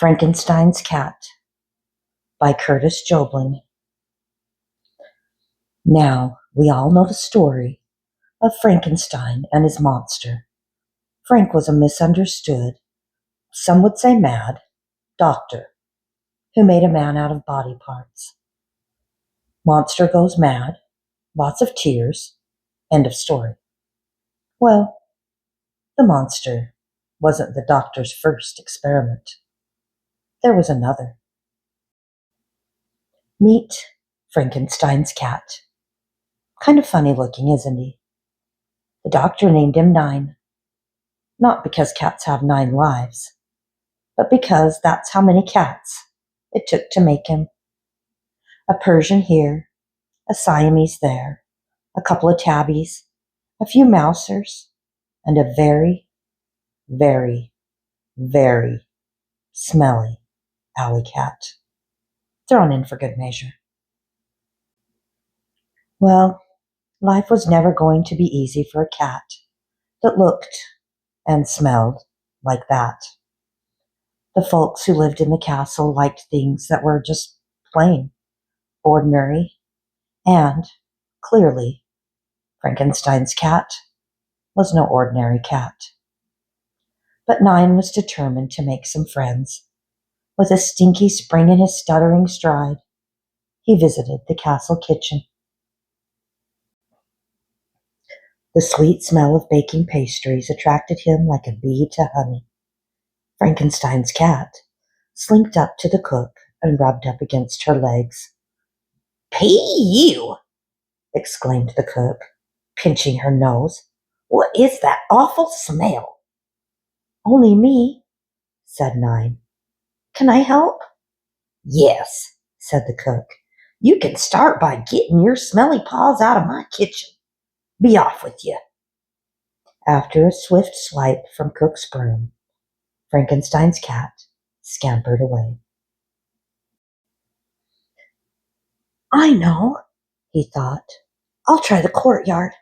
Frankenstein's Cat by Curtis Joblin. Now, we all know the story of Frankenstein and his monster. Frank was a misunderstood, some would say mad, doctor who made a man out of body parts. Monster goes mad, lots of tears, end of story. Well, the monster wasn't the doctor's first experiment. There was another. Meet Frankenstein's cat. Kind of funny looking, isn't he? The doctor named him 9. Not because cats have 9 lives, but because that's how many cats it took to make him. A Persian here, a Siamese there, a couple of tabbies, a few mousers, and a very, very, very smelly alley cat. Thrown in for good measure. Well, life was never going to be easy for a cat that looked and smelled like that. The folks who lived in the castle liked things that were just plain, ordinary, and, clearly, Frankenstein's cat was no ordinary cat. But 9 was determined to make some friends. With a stinky spring in his stuttering stride, he visited the castle kitchen. The sweet smell of baking pastries attracted him like a bee to honey. Frankenstein's cat slinked up to the cook and rubbed up against her legs. "Pee-you!" exclaimed the cook, pinching her nose. "What is that awful smell?" "Only me," said 9. "Can I help?" "Yes," said the cook. "You can start by getting your smelly paws out of my kitchen. Be off with you." After a swift swipe from cook's broom, Frankenstein's cat scampered away. "I know," he thought. "I'll try the courtyard.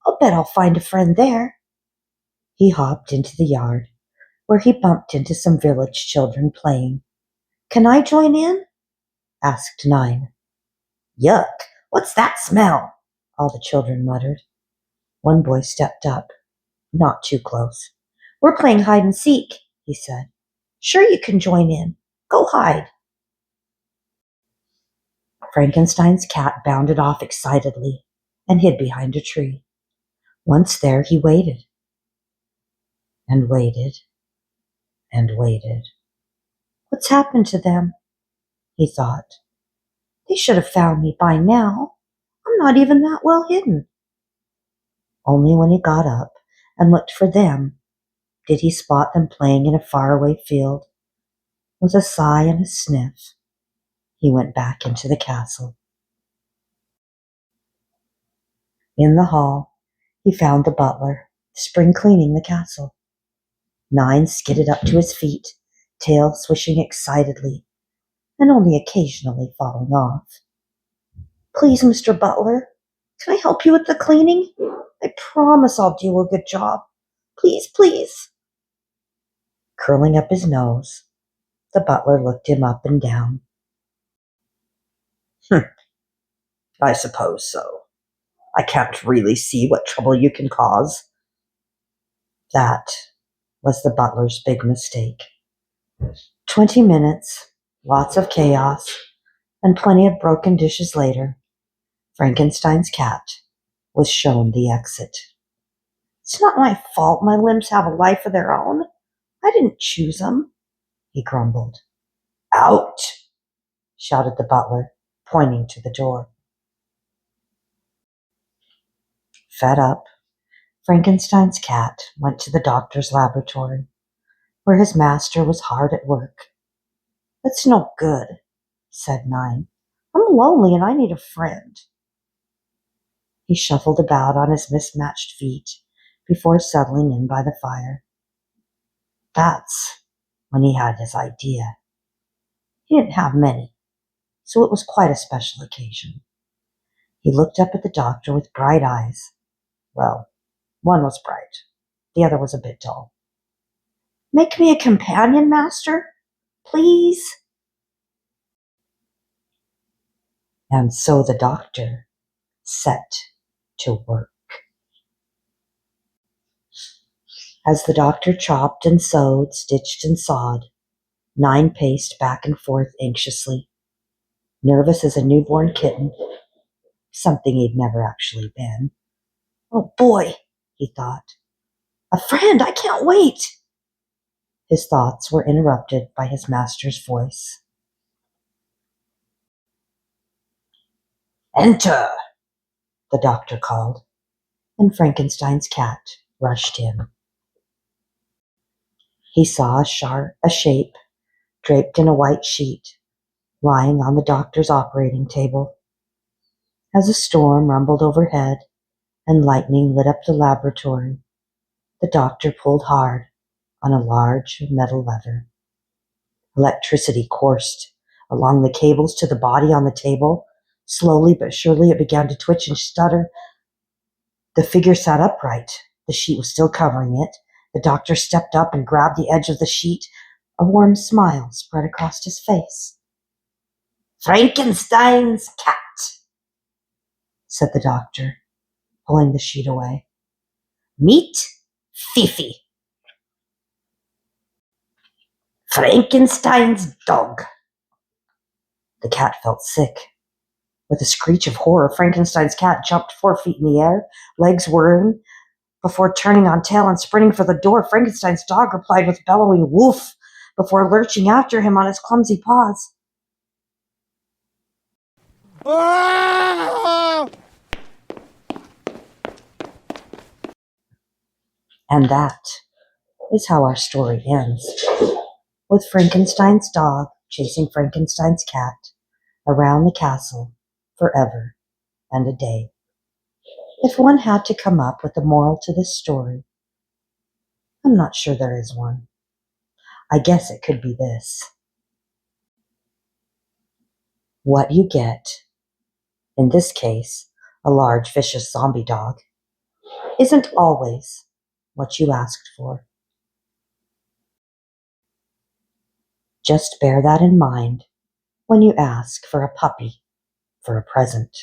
I'll bet I'll find a friend there." He hopped into the yard, where he bumped into some village children playing. "Can I join in?" asked 9. "Yuck! What's that smell?" all the children muttered. One boy stepped up, not too close. "We're playing hide and seek," he said. "Sure you can join in. Go hide." Frankenstein's cat bounded off excitedly and hid behind a tree. Once there, he waited and waited and waited. "What's happened to them?" he thought. "They should have found me by now. I'm not even that well hidden." Only when he got up and looked for them did he spot them playing in a faraway field. With a sigh and a sniff, he went back into the castle. In the hall, he found the butler, spring cleaning the castle. 9 skidded up to his feet, tail swishing excitedly, and only occasionally falling off. "Please, Mr. Butler, can I help you with the cleaning? I promise I'll do a good job. Please, please." Curling up his nose, the butler looked him up and down. "I suppose so. I can't really see what trouble you can cause." That was the butler's big mistake. 20 minutes, lots of chaos, and plenty of broken dishes later, Frankenstein's cat was shown the exit. "It's not my fault my limbs have a life of their own. I didn't choose them," he grumbled. "Out!" shouted the butler, pointing to the door. Fed up, Frankenstein's cat went to the doctor's laboratory, where his master was hard at work. "That's no good," said 9. "I'm lonely and I need a friend." He shuffled about on his mismatched feet before settling in by the fire. That's when he had his idea. He didn't have many, so it was quite a special occasion. He looked up at the doctor with bright eyes. Well, one was bright, the other was a bit dull. "Make me a companion, master? please." And so the doctor set to work. As the doctor chopped and sewed, stitched and sawed, Nine paced back and forth anxiously, nervous as a newborn kitten, something he'd never actually been. "Oh boy," he thought. "A friend, I can't wait." His thoughts were interrupted by his master's voice. "Enter," the doctor called, and Frankenstein's cat rushed in. He saw a shape draped in a white sheet, lying on the doctor's operating table. As a storm rumbled overhead and lightning lit up the laboratory, the doctor pulled hard on a large metal lever. Electricity coursed along the cables to the body on the table. Slowly but surely it began to twitch and stutter. The figure sat upright. The sheet was still covering it. The doctor stepped up and grabbed the edge of the sheet. A warm smile spread across his face. "Frankenstein's cat," said the doctor, pulling the sheet away. "Meet Fifi, Frankenstein's dog." The cat felt sick. With a screech of horror, Frankenstein's cat jumped 4 feet in the air, legs whirring, before turning on tail and sprinting for the door. Frankenstein's dog replied with bellowing "woof" before lurching after him on his clumsy paws. And that is how our story ends, with Frankenstein's dog chasing Frankenstein's cat around the castle forever and a day. If one had to come up with a moral to this story, I'm not sure there is one. I guess it could be this: what you get, in this case, a large vicious zombie dog, isn't always what you asked for. Just bear that in mind when you ask for a puppy for a present.